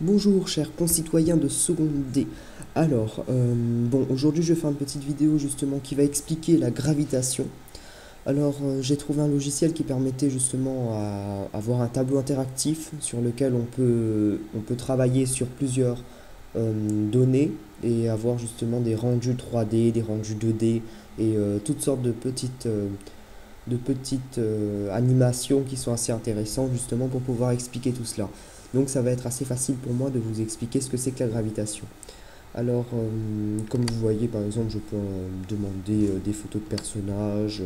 Bonjour chers concitoyens de seconde D. Alors, aujourd'hui je vais faire une petite vidéo justement qui va expliquer la gravitation. Alors, j'ai trouvé un logiciel qui permettait justement à avoir un tableau interactif sur lequel on peut travailler sur plusieurs données et avoir justement des rendus 3D, des rendus 2D et toutes sortes de petites animations qui sont assez intéressantes justement pour pouvoir expliquer tout cela. Donc ça va être assez facile pour moi de vous expliquer ce que c'est que la gravitation. Alors, comme vous voyez, par exemple, je peux demander des photos de personnages.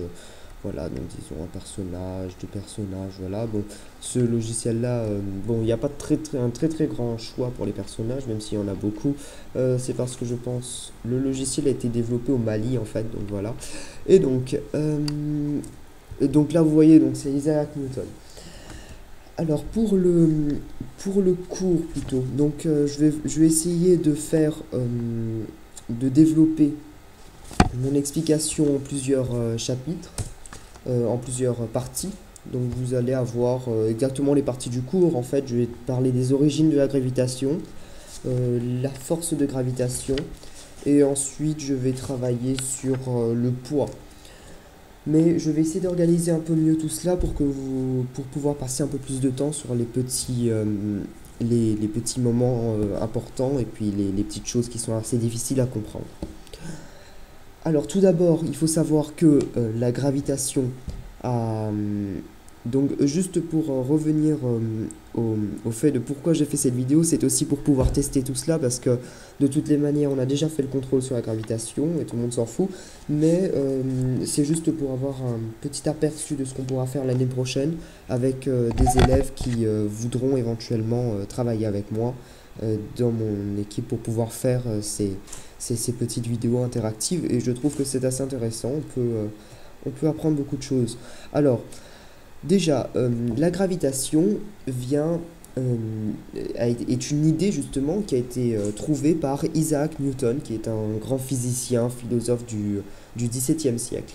Voilà, donc disons un personnage, deux personnages, voilà. Bon, ce logiciel-là, bon, il n'y a pas un très très grand choix pour les personnages, même s'il y en a beaucoup. C'est parce que je pense le logiciel a été développé au Mali, en fait, donc voilà. Et donc là, vous voyez, donc c'est Isaac Newton. Alors pour le cours plutôt, donc je vais essayer de développer mon explication en plusieurs chapitres, en plusieurs parties. Donc vous allez avoir exactement les parties du cours. En fait, je vais parler des origines de la gravitation, la force de gravitation, et ensuite je vais travailler sur le poids. Mais je vais essayer d'organiser un peu mieux tout cela pour pouvoir passer un peu plus de temps sur les petits moments importants et puis les petites choses qui sont assez difficiles à comprendre. Alors tout d'abord, il faut savoir que la gravitation a... donc juste pour revenir au fait de pourquoi j'ai fait cette vidéo, c'est aussi pour pouvoir tester tout cela parce que de toutes les manières, on a déjà fait le contrôle sur la gravitation et tout le monde s'en fout, mais c'est juste pour avoir un petit aperçu de ce qu'on pourra faire l'année prochaine avec des élèves qui voudront éventuellement travailler avec moi dans mon équipe pour pouvoir faire ces petites vidéos interactives et je trouve que c'est assez intéressant, on peut apprendre beaucoup de choses. Alors, déjà, la gravitation vient, est une idée justement qui a été trouvée par Isaac Newton, qui est un grand physicien, philosophe du XVIIe siècle.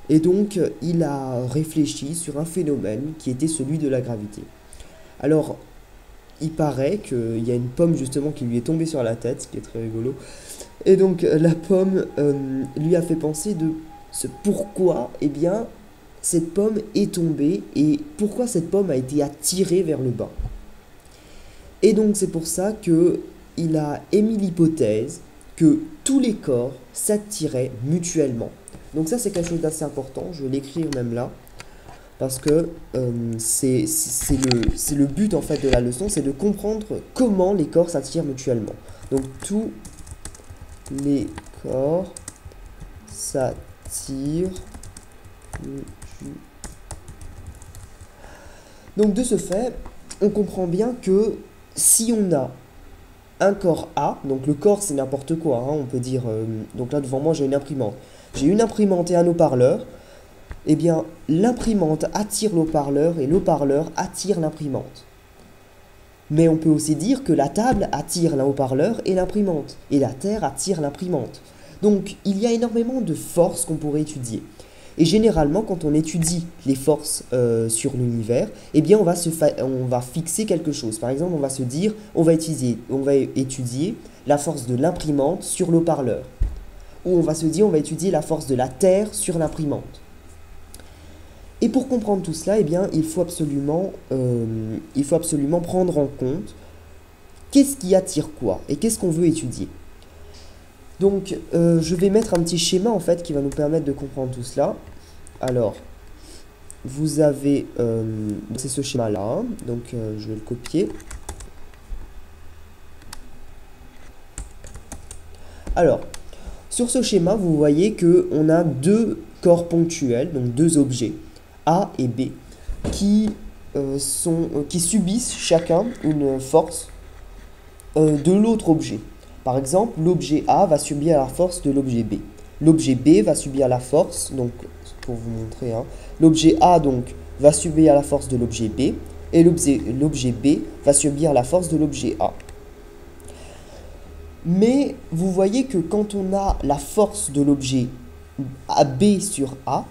Et donc, il a réfléchi sur un phénomène qui était celui de la gravité. Alors, il paraît qu'il y a une pomme justement qui lui est tombée sur la tête, ce qui est très rigolo. Et donc, la pomme lui a fait penser de ce pourquoi, eh bien, cette pomme est tombée et pourquoi cette pomme a été attirée vers le bas. Et donc c'est pour ça que il a émis l'hypothèse que tous les corps s'attiraient mutuellement. Donc ça c'est quelque chose d'assez important, je vais l'écrire même là, parce que c'est le but en fait de la leçon, c'est de comprendre comment les corps s'attirent mutuellement. Donc tous les corps s'attirent. Donc de ce fait, on comprend bien que si on a un corps A, donc le corps c'est n'importe quoi, hein, on peut dire, donc là devant moi j'ai une imprimante. J'ai une imprimante et un haut-parleur, eh bien l'imprimante attire l'haut-parleur et l'haut-parleur attire l'imprimante. Mais on peut aussi dire que la table attire le haut-parleur et l'imprimante, et la terre attire l'imprimante. Donc il y a énormément de forces qu'on pourrait étudier. Et généralement, quand on étudie les forces sur l'univers, eh bien, on va fixer quelque chose. Par exemple, on va se dire, on va étudier la force de l'imprimante sur le haut-parleur. Ou on va se dire, on va étudier la force de la Terre sur l'imprimante. Et pour comprendre tout cela, eh bien, il faut absolument prendre en compte qu'est-ce qui attire quoi et qu'est-ce qu'on veut étudier. Donc, je vais mettre un petit schéma en fait qui va nous permettre de comprendre tout cela. Alors, vous avez, c'est ce schéma-là, hein, donc je vais le copier. Alors, sur ce schéma, vous voyez que on a deux corps ponctuels, donc deux objets, A et B, qui subissent chacun une force de l'autre objet. Par exemple, l'objet A va subir la force de l'objet B. L'objet B va subir la force, donc pour vous montrer, hein, l'objet A donc va subir la force de l'objet B et l'objet B va subir la force de l'objet A. Mais vous voyez que quand on a la force de l'objet B sur A,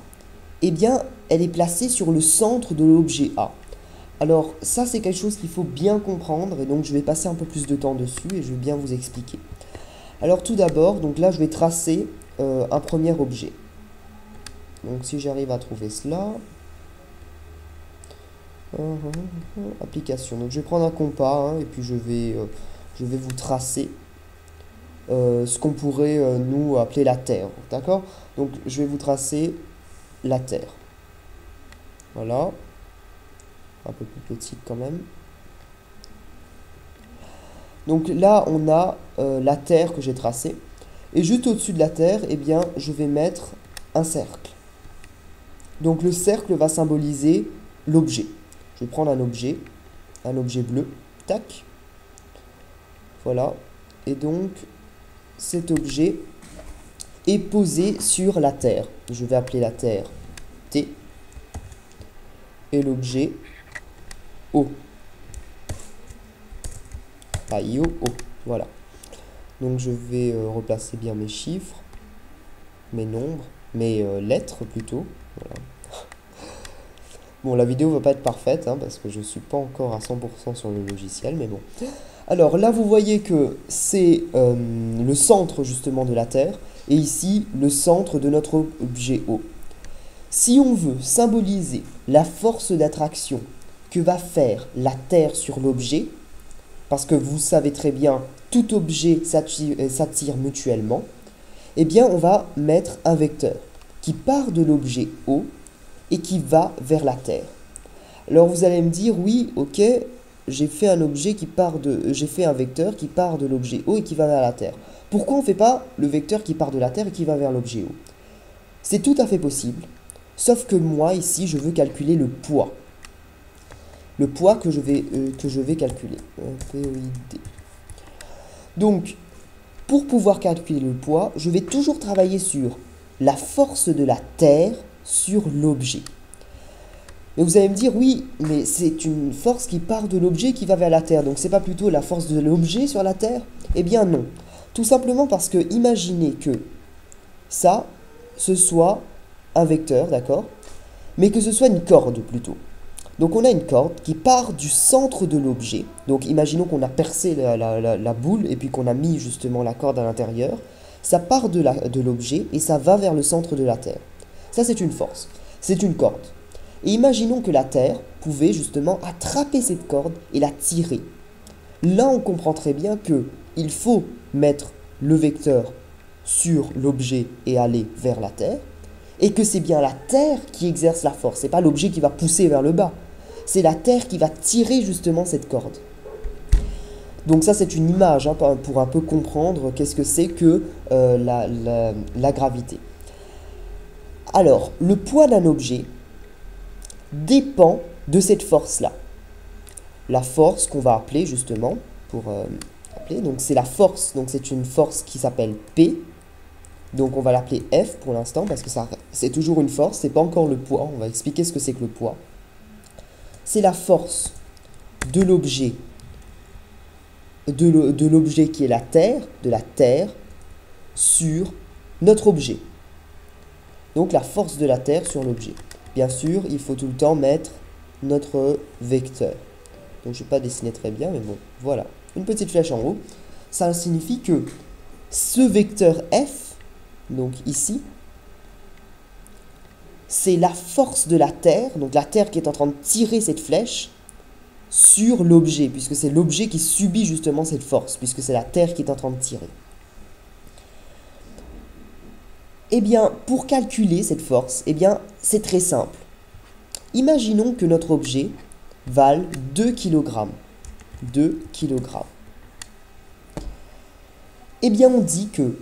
eh bien elle est placée sur le centre de l'objet A. Alors ça c'est quelque chose qu'il faut bien comprendre et donc je vais passer un peu plus de temps dessus et je vais bien vous expliquer. Alors tout d'abord, donc là je vais tracer un premier objet. Donc si j'arrive à trouver cela, application. Donc je vais prendre un compas hein, et puis je vais vous tracer ce qu'on pourrait nous appeler la Terre. D'accord? Donc je vais vous tracer la Terre. Voilà. Un peu plus petite quand même. Donc là, on a la Terre que j'ai tracée. Et juste au-dessus de la Terre, eh bien, je vais mettre un cercle. Donc le cercle va symboliser l'objet. Je vais prendre un objet bleu. Tac. Voilà. Et donc, cet objet est posé sur la Terre. Je vais appeler la Terre T. Et l'objet O. I-O, O. Voilà. Donc je vais replacer bien mes chiffres, mes nombres, mes lettres plutôt. Voilà. Bon, la vidéo va pas être parfaite, hein, parce que je suis pas encore à 100% sur le logiciel, mais bon. Alors là, vous voyez que c'est le centre justement de la Terre, et ici, le centre de notre objet O. Si on veut symboliser la force d'attraction que va faire la Terre sur l'objet, parce que vous savez très bien, tout objet s'attire mutuellement, eh bien on va mettre un vecteur qui part de l'objet O et qui va vers la Terre. Alors vous allez me dire, oui, ok, j'ai fait un vecteur qui part de l'objet O et qui va vers la Terre. Pourquoi on ne fait pas le vecteur qui part de la Terre et qui va vers l'objet O? C'est tout à fait possible, sauf que moi ici je veux calculer le poids. Le poids que je vais calculer. POID. Donc, pour pouvoir calculer le poids, je vais toujours travailler sur la force de la Terre sur l'objet. Mais vous allez me dire, oui, mais c'est une force qui part de l'objet qui va vers la Terre. Donc, c'est pas plutôt la force de l'objet sur la Terre? Eh bien, non. Tout simplement parce que, imaginez que ça, ce soit un vecteur, d'accord? Mais que ce soit une corde plutôt. Donc on a une corde qui part du centre de l'objet. Donc imaginons qu'on a percé la boule et puis qu'on a mis justement la corde à l'intérieur. Ça part de l'objet et ça va vers le centre de la Terre. Ça c'est une force, c'est une corde. Et imaginons que la Terre pouvait justement attraper cette corde et la tirer. Là on comprend très bien qu'il faut mettre le vecteur sur l'objet et aller vers la Terre. Et que c'est bien la Terre qui exerce la force, c'est pas l'objet qui va pousser vers le bas. C'est la Terre qui va tirer justement cette corde. Donc ça c'est une image hein, pour un peu comprendre qu'est-ce que c'est que la gravité. Alors, le poids d'un objet dépend de cette force-là. La force qu'on va appeler justement, donc c'est la force, donc c'est une force qui s'appelle P. Donc on va l'appeler F pour l'instant parce que c'est toujours une force, c'est pas encore le poids. On va expliquer ce que c'est que le poids. C'est la force de l'objet qui est la Terre, de la Terre sur notre objet. Donc la force de la Terre sur l'objet. Bien sûr, il faut tout le temps mettre notre vecteur. Donc je ne vais pas dessiner très bien, mais bon, voilà. Une petite flèche en haut. Ça signifie que ce vecteur F, donc ici, c'est la force de la Terre, donc la Terre qui est en train de tirer cette flèche sur l'objet, puisque c'est l'objet qui subit justement cette force, puisque c'est la Terre qui est en train de tirer. Eh bien, pour calculer cette force, eh bien, c'est très simple. Imaginons que notre objet vale 2 kg. 2 kg. Eh bien, on dit que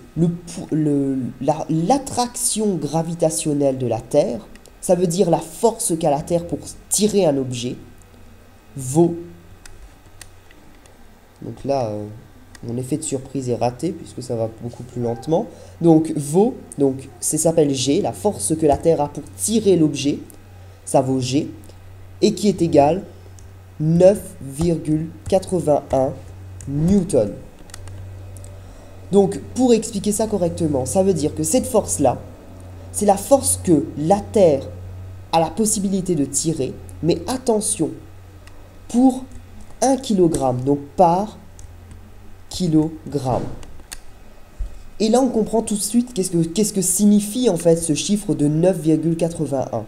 l'attraction gravitationnelle de la Terre, ça veut dire la force qu'a la Terre pour tirer un objet, vaut... Donc là, mon effet de surprise est raté, puisque ça va beaucoup plus lentement. Donc, ça s'appelle G, la force que la Terre a pour tirer l'objet, ça vaut G, et qui est égal 9,81 newtons. Donc, pour expliquer ça correctement, ça veut dire que cette force-là, c'est la force que la Terre a la possibilité de tirer, mais attention, pour 1 kg, donc par kilogramme. Et là, on comprend tout de suite qu'est-ce que signifie en fait ce chiffre de 9,81.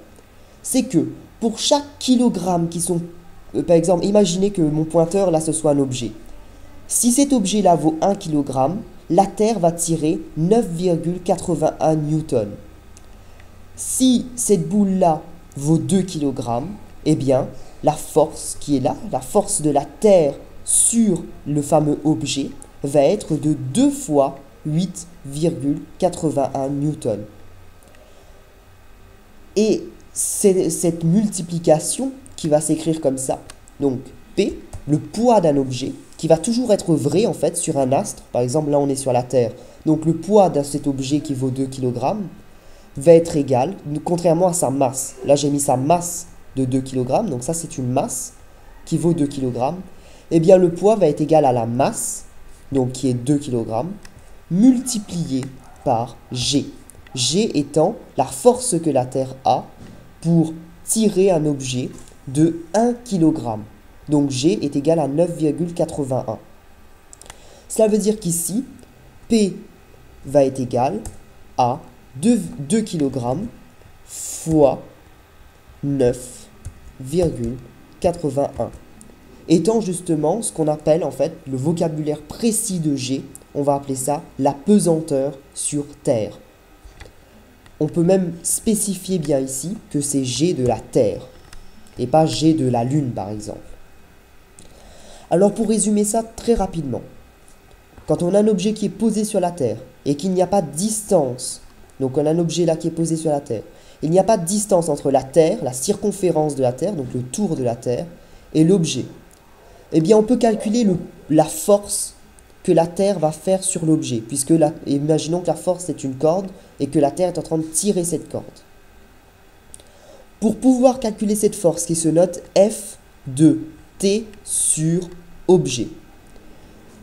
C'est que pour chaque kilogramme qui sont... par exemple, imaginez que mon pointeur, là, ce soit un objet. Si cet objet-là vaut 1 kg, la Terre va tirer 9,81 newtons. Si cette boule-là vaut 2 kg, eh bien, la force qui est là, la force de la Terre sur le fameux objet, va être de 2 fois 8,81 newtons. Et c'est cette multiplication qui va s'écrire comme ça. Donc, P, le poids d'un objet, qui va toujours être vrai en fait sur un astre. Par exemple, là on est sur la Terre. Donc, le poids de cet objet qui vaut 2 kg va être égal, contrairement à sa masse. Là, j'ai mis sa masse de 2 kg. Donc, ça, c'est une masse qui vaut 2 kg. Eh bien, le poids va être égal à la masse, donc qui est 2 kg, multiplié par G. G étant la force que la Terre a pour tirer un objet de 1 kg. Donc G est égal à 9,81. Cela veut dire qu'ici, P va être égal à 2 kg fois 9,81. Étant justement ce qu'on appelle en fait le vocabulaire précis de G, on va appeler ça la pesanteur sur Terre. On peut même spécifier bien ici que c'est G de la Terre et pas G de la Lune par exemple. Alors pour résumer ça très rapidement, quand on a un objet qui est posé sur la Terre et qu'il n'y a pas de distance, donc on a un objet là qui est posé sur la Terre, il n'y a pas de distance entre la Terre, la circonférence de la Terre, donc le tour de la Terre, et l'objet, eh bien on peut calculer la force que la Terre va faire sur l'objet, puisque imaginons que la force est une corde et que la Terre est en train de tirer cette corde. Pour pouvoir calculer cette force qui se note F de T sur objet,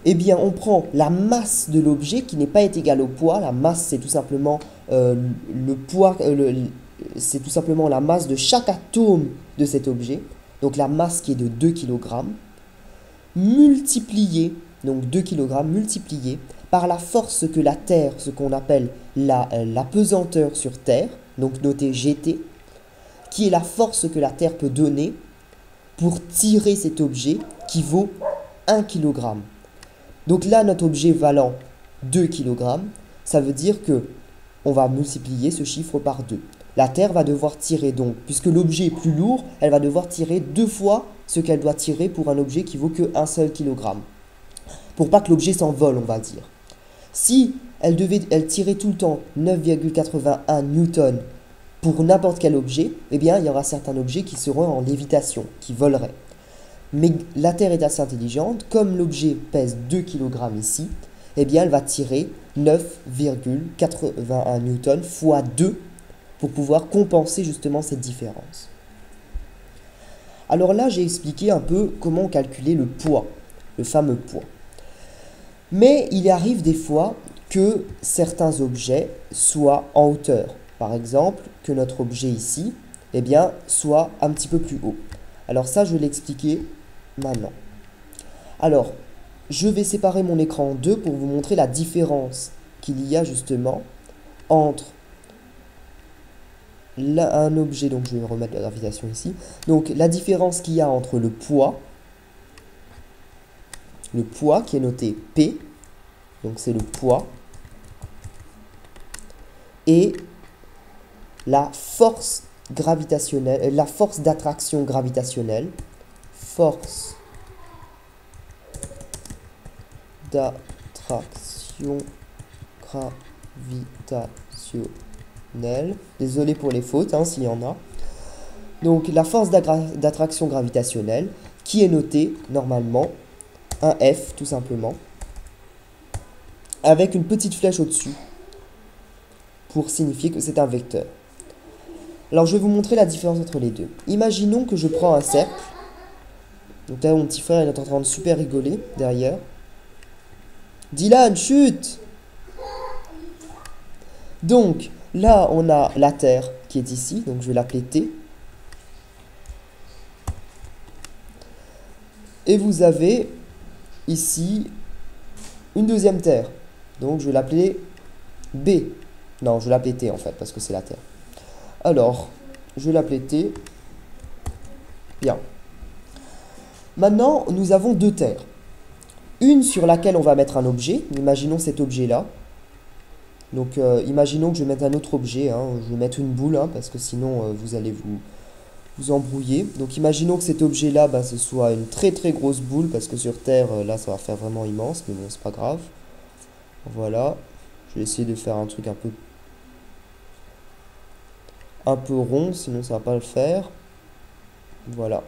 eh bien on prend la masse de l'objet qui n'est pas égale au poids. La masse c'est tout simplement le poids, c'est tout simplement la masse de chaque atome de cet objet, donc la masse qui est de 2 kg, multiplié, donc 2 kg multiplié par la force que la Terre, ce qu'on appelle la pesanteur sur Terre, donc noté GT, qui est la force que la Terre peut donner pour tirer cet objet qui vaut 1 kg. Donc là, notre objet valant 2 kg, ça veut dire que on va multiplier ce chiffre par 2. La Terre va devoir tirer donc, puisque l'objet est plus lourd, elle va devoir tirer 2 fois ce qu'elle doit tirer pour un objet qui vaut que 1 seul kilogramme. Pour pas que l'objet s'envole, on va dire. Si elle tirait tout le temps 9,81 newtons pour n'importe quel objet, eh bien, il y aura certains objets qui seront en lévitation, qui voleraient. Mais la Terre est assez intelligente, comme l'objet pèse 2 kg ici, eh bien, elle va tirer 9,81 newtons fois 2 pour pouvoir compenser justement cette différence. Alors là, j'ai expliqué un peu comment calculer le poids, le fameux poids. Mais il arrive des fois que certains objets soient en hauteur. Par exemple, que notre objet ici, eh bien, soit un petit peu plus haut. Alors ça, je vais l'expliquer maintenant. Alors, je vais séparer mon écran en deux pour vous montrer la différence qu'il y a justement entre un objet, donc je vais remettre la gravitation ici, donc la différence qu'il y a entre le poids qui est noté P, donc c'est le poids, et la force gravitationnelle, la force d'attraction gravitationnelle, force d'attraction gravitationnelle, désolé pour les fautes, hein, s'il y en a. Donc la force d'attraction gravitationnelle qui est notée normalement un F tout simplement avec une petite flèche au-dessus pour signifier que c'est un vecteur. Alors je vais vous montrer la différence entre les deux. Imaginons que je prends un cercle. Donc là mon petit frère il est en train de super rigoler derrière. Dylan, chute! Donc là on a la Terre qui est ici, donc je vais l'appeler T. Et vous avez ici une deuxième terre. Donc je vais l'appeler B. Non, je vais l'appeler T en fait, parce que c'est la terre. Alors, je vais l'appeler T. Bien. Maintenant, nous avons deux terres. Une sur laquelle on va mettre un objet. Imaginons cet objet-là. Donc, imaginons que je vais mettre un autre objet. Hein. Je vais mettre une boule, hein, parce que sinon, vous allez vous embrouiller. Donc, imaginons que cet objet-là, bah, ce soit une très très grosse boule, parce que sur Terre, là, ça va faire vraiment immense, mais bon, c'est pas grave. Voilà. Je vais essayer de faire un truc un peu rond, sinon ça va pas le faire. Voilà.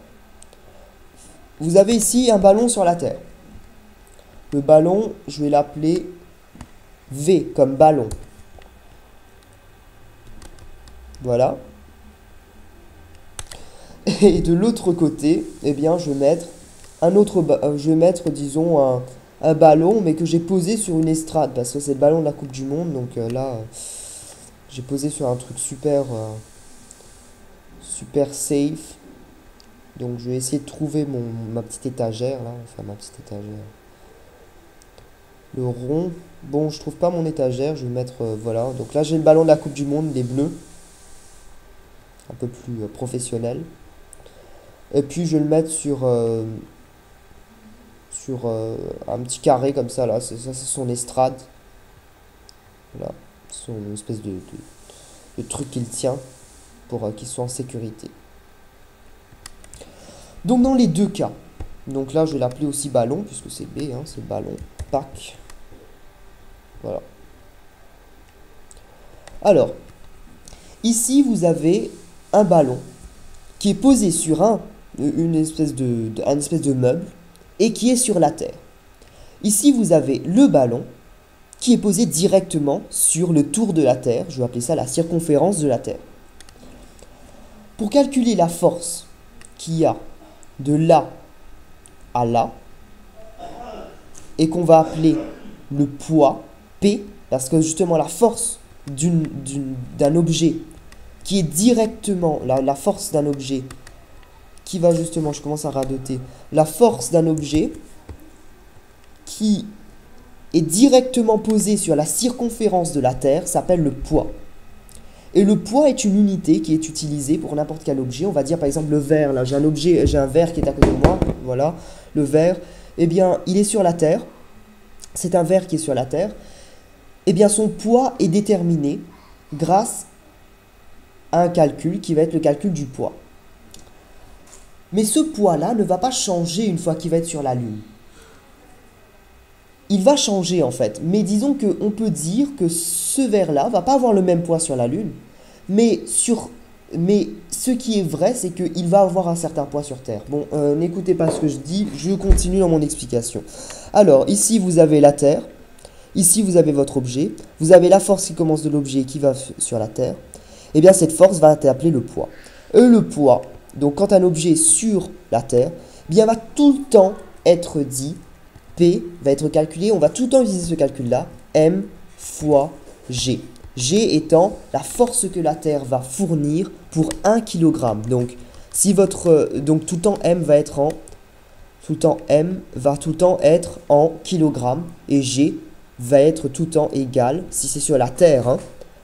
Vous avez ici un ballon sur la Terre. Le ballon, je vais l'appeler V comme ballon. Voilà. Et de l'autre côté, eh bien, je vais mettre disons, un ballon, mais que j'ai posé sur une estrade, parce que c'est le ballon de la Coupe du Monde. Donc là, j'ai posé sur un truc super safe. Donc je vais essayer de trouver ma petite étagère là, enfin ma petite étagère. Le rond, bon je trouve pas mon étagère, je vais mettre, voilà. Donc là j'ai le ballon de la Coupe du Monde, des bleus. Un peu plus professionnel. Et puis je vais le mettre sur un petit carré comme ça là, ça c'est son estrade. Voilà, son espèce de truc qu'il tient pour qu'il soit en sécurité. Donc dans les deux cas, donc là je vais l'appeler aussi ballon, puisque c'est B, hein, c'est ballon, pack. Voilà. Alors, ici vous avez un ballon qui est posé sur une espèce de meuble et qui est sur la terre. Ici vous avez le ballon qui est posé directement sur le tour de la terre, je vais appeler ça la circonférence de la terre. Pour calculer la force qu'il y a de là à là, et qu'on va appeler le poids P, parce que justement la force d'un objet qui est directement, la force d'un objet qui va justement, je commence à radoter, la force d'un objet qui est directement posée sur la circonférence de la Terre s'appelle le poids. Et le poids est une unité qui est utilisée pour n'importe quel objet. On va dire par exemple le verre, là j'ai un verre qui est à côté de moi, voilà, le verre, eh bien il est sur la Terre, c'est un verre qui est sur la Terre, eh bien son poids est déterminé grâce à un calcul qui va être le calcul du poids. Mais ce poids-là ne va pas changer une fois qu'il va être sur la Lune. Il va changer en fait, mais disons qu'on peut dire que ce verre-là va pas avoir le même poids sur la Lune, mais ce qui est vrai, c'est qu'il va avoir un certain poids sur Terre. Bon, n'écoutez pas ce que je dis, je continue dans mon explication. Alors, ici vous avez la Terre, ici vous avez votre objet, vous avez la force qui commence de l'objet qui va sur la Terre, et bien cette force va être appelée le poids. Le poids, donc quand un objet est sur la Terre, bien va tout le temps être dit, P va être calculé, on va tout le temps utiliser ce calcul-là, M fois G. G étant la force que la Terre va fournir pour 1 kg. Donc, donc tout le temps M va être tout le temps être en kilogrammes et G va être tout le temps égal, si c'est sur la Terre, hein,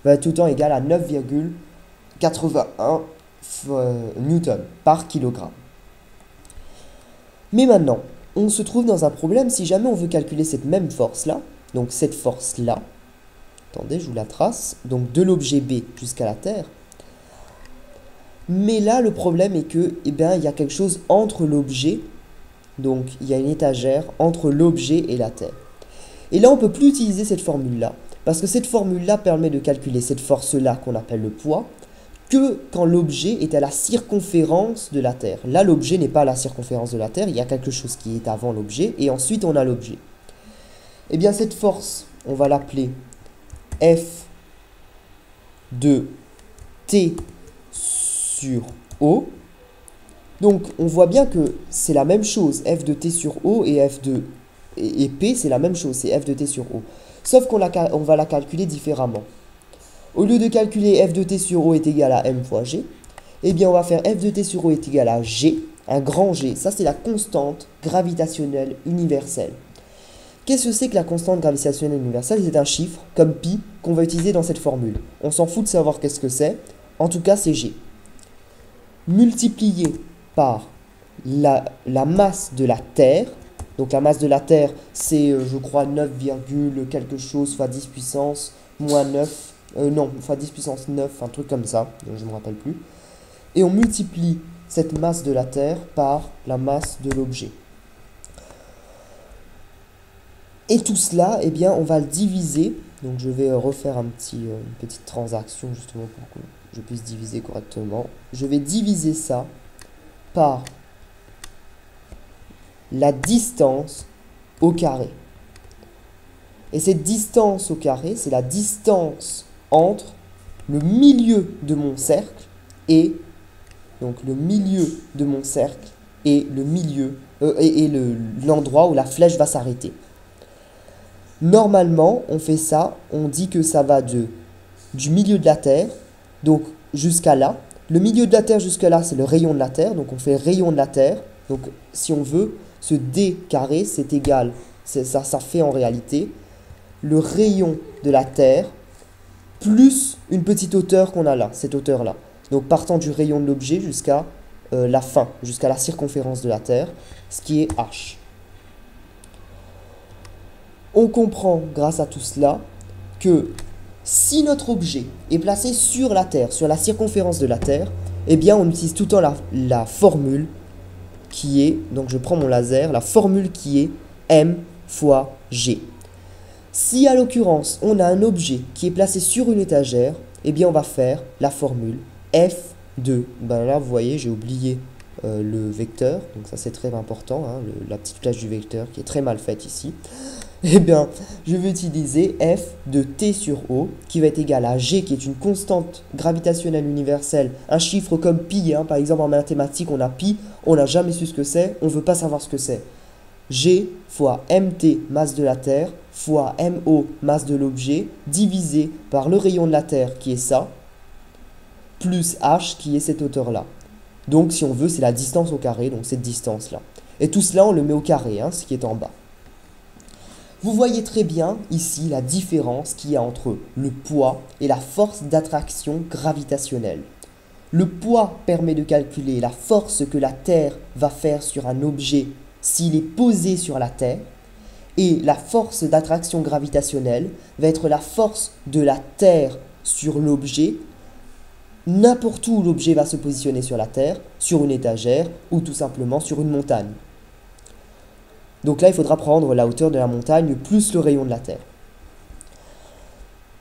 va être tout le temps égal à 9,81 newton par kilogramme. Mais maintenant, on se trouve dans un problème si jamais on veut calculer cette même force-là, donc cette force-là, attendez, je vous la trace, donc de l'objet B jusqu'à la Terre. Mais là, le problème est que, eh bien, il y a quelque chose entre l'objet, donc il y a une étagère entre l'objet et la Terre. Et là, on ne peut plus utiliser cette formule-là, parce que cette formule-là permet de calculer cette force-là qu'on appelle le poids, que quand l'objet est à la circonférence de la Terre. Là, l'objet n'est pas à la circonférence de la Terre, il y a quelque chose qui est avant l'objet, et ensuite on a l'objet. Eh bien, cette force, on va l'appeler F de T sur O. Donc, on voit bien que c'est la même chose, F de T sur O et P, c'est la même chose, c'est F de T sur O. Sauf qu'on va la calculer différemment. Au lieu de calculer f de t sur O est égal à m fois g, eh bien on va faire f de t sur O est égal à g un grand G. Ça, c'est la constante gravitationnelle universelle. Qu'est-ce que c'est que la constante gravitationnelle universelle? C'est un chiffre, comme pi, qu'on va utiliser dans cette formule. On s'en fout de savoir qu'est-ce que c'est. En tout cas, c'est G. Multiplié par la masse de la Terre. Donc la masse de la Terre, c'est, je crois, 9, quelque chose, fois 10 puissance, moins 9. Non, fois 10 puissance 9, un truc comme ça. Je ne me rappelle plus. Et on multiplie cette masse de la Terre par la masse de l'objet. Et tout cela, eh bien, on va le diviser. Donc, je vais refaire une petite transaction, justement, pour que je puisse diviser correctement. Je vais diviser ça par la distance au carré. Et cette distance au carré, c'est la distance entre le milieu de mon cercle et donc le milieu de mon cercle et le milieu l'endroit où la flèche va s'arrêter. Normalement, on fait ça, on dit que ça va du milieu de la Terre, donc jusqu'à là. Le milieu de la Terre jusqu'à là, c'est le rayon de la Terre, donc on fait rayon de la Terre. Donc si on veut, ce D carré, c'est égal, ça fait en réalité le rayon de la Terre plus une petite hauteur qu'on a là, cette hauteur-là. Donc partant du rayon de l'objet jusqu'à la fin, jusqu'à la circonférence de la Terre, ce qui est H. On comprend, grâce à tout cela, que si notre objet est placé sur la Terre, sur la circonférence de la Terre, eh bien on utilise tout le temps la formule qui est, donc je prends mon laser, la formule qui est M fois G. Si à l'occurrence on a un objet qui est placé sur une étagère, eh bien on va faire la formule F2. Ben là vous voyez, j'ai oublié le vecteur, donc ça c'est très important, hein, la petite flèche du vecteur qui est très mal faite ici. Eh bien, je vais utiliser F de T sur O, qui va être égal à G, qui est une constante gravitationnelle universelle, un chiffre comme pi, hein, par exemple en mathématiques, on a pi, on n'a jamais su ce que c'est, on ne veut pas savoir ce que c'est. G fois mt, masse de la Terre, fois mo, masse de l'objet, divisé par le rayon de la Terre, qui est ça, plus h, qui est cette hauteur-là. Donc, si on veut, c'est la distance au carré, donc cette distance-là. Et tout cela, on le met au carré, hein, ce qui est en bas. Vous voyez très bien ici la différence qu'il y a entre le poids et la force d'attraction gravitationnelle. Le poids permet de calculer la force que la Terre va faire sur un objet s'il est posé sur la Terre, et la force d'attraction gravitationnelle va être la force de la Terre sur l'objet, n'importe où l'objet va se positionner sur la Terre, sur une étagère ou tout simplement sur une montagne. Donc là, il faudra prendre la hauteur de la montagne plus le rayon de la Terre.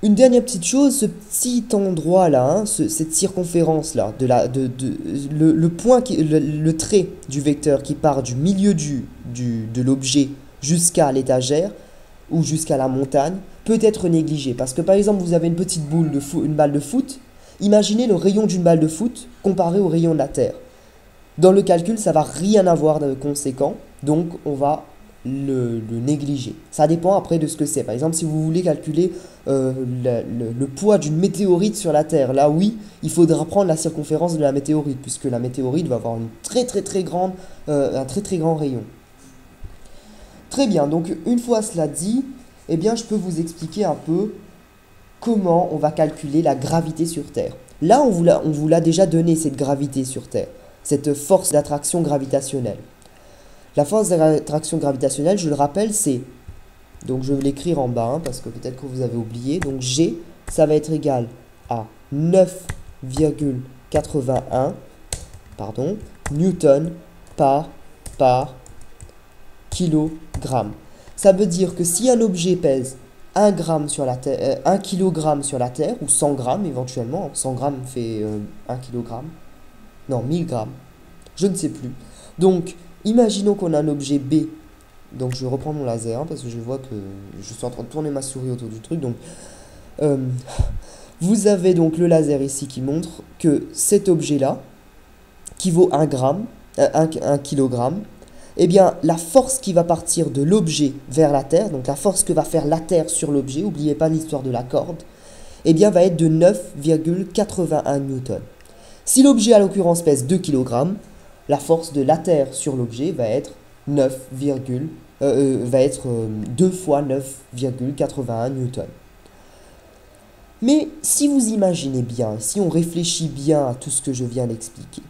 Une dernière petite chose, ce petit endroit-là, hein, cette circonférence-là, le point, le trait du vecteur qui part du milieu de l'objet jusqu'à l'étagère ou jusqu'à la montagne, peut être négligé. Parce que par exemple, vous avez une petite une balle de foot, imaginez le rayon d'une balle de foot comparé au rayon de la Terre. Dans le calcul, ça ne va rien avoir de conséquent, donc on va le négliger. Ça dépend après de ce que c'est. Par exemple, si vous voulez calculer le poids d'une météorite sur la Terre, là oui, il faudra prendre la circonférence de la météorite, puisque la météorite va avoir un très très grand rayon. Très bien, donc une fois cela dit, eh bien je peux vous expliquer un peu comment on va calculer la gravité sur Terre. Là, on vous l'a déjà donné, cette gravité sur Terre, cette force d'attraction gravitationnelle. La force d'attraction gravitationnelle, je le rappelle, c'est, donc je vais l'écrire en bas, hein, parce que peut-être que vous avez oublié, donc G, ça va être égal à 9,81 newton par kilogramme. Ça veut dire que si un objet pèse 1 gramme sur la Terre, 1 kg sur la Terre, ou 100 grammes éventuellement, 100 grammes fait 1 kg, non, 1000 grammes, je ne sais plus. Donc, imaginons qu'on a un objet B, donc je vais reprendre mon laser, hein, parce que je vois que je suis en train de tourner ma souris autour du truc, donc vous avez donc le laser ici qui montre que cet objet-là, qui vaut 1 kilogramme, eh bien, la force qui va partir de l'objet vers la Terre, donc la force que va faire la Terre sur l'objet, n'oubliez pas l'histoire de la corde, eh bien, va être de 9,81 newtons. Si l'objet, à l'occurrence, pèse 2 kg, la force de la Terre sur l'objet va être 2 fois 9,81 newtons. Mais si vous imaginez bien, si on réfléchit bien à tout ce que je viens d'expliquer,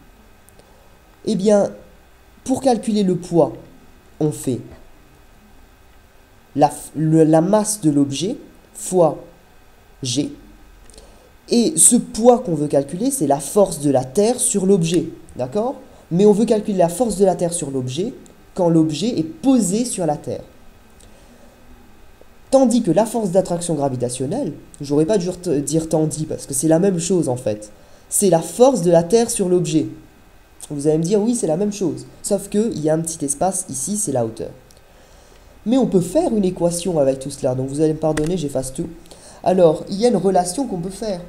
eh bien, pour calculer le poids, on fait la masse de l'objet fois G. Et ce poids qu'on veut calculer, c'est la force de la Terre sur l'objet. D'accord? Mais on veut calculer la force de la Terre sur l'objet quand l'objet est posé sur la Terre. Tandis que la force d'attraction gravitationnelle, j'aurais pas dû dire tandis parce que c'est la même chose en fait. C'est la force de la Terre sur l'objet. Vous allez me dire oui, c'est la même chose. Sauf qu'il y a un petit espace ici, c'est la hauteur. Mais on peut faire une équation avec tout cela. Donc vous allez me pardonner, j'efface tout. Alors, il y a une relation qu'on peut faire.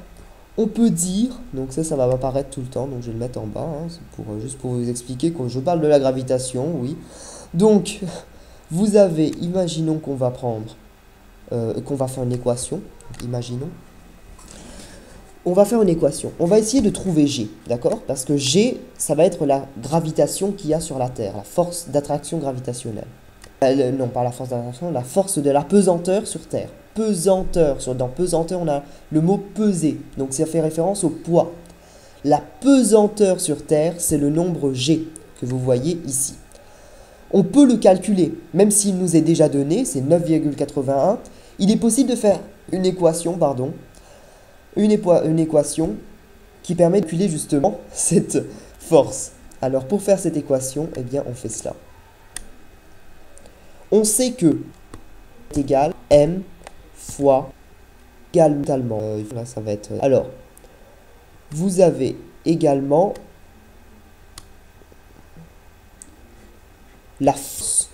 On peut dire, donc ça va apparaître tout le temps, donc je vais le mettre en bas, hein, juste pour vous expliquer que je parle de la gravitation, oui. Donc, vous avez, imaginons qu'on va prendre, qu'on va faire une équation, imaginons. On va faire une équation, on va essayer de trouver G, d'accord? Parce que G, ça va être la gravitation qu'il y a sur la Terre, la force d'attraction gravitationnelle. Non, pas la force d'attraction, la force de la pesanteur sur Terre. Pesanteur, dans pesanteur, on a le mot peser, donc ça fait référence au poids. La pesanteur sur Terre, c'est le nombre G que vous voyez ici. On peut le calculer, même s'il nous est déjà donné, c'est 9,81. Il est possible de faire une équation, une équation qui permet de calculer justement cette force. Alors pour faire cette équation, eh bien on fait cela. On sait que est égal m fois également. Là, ça va être. Alors, vous avez également la force.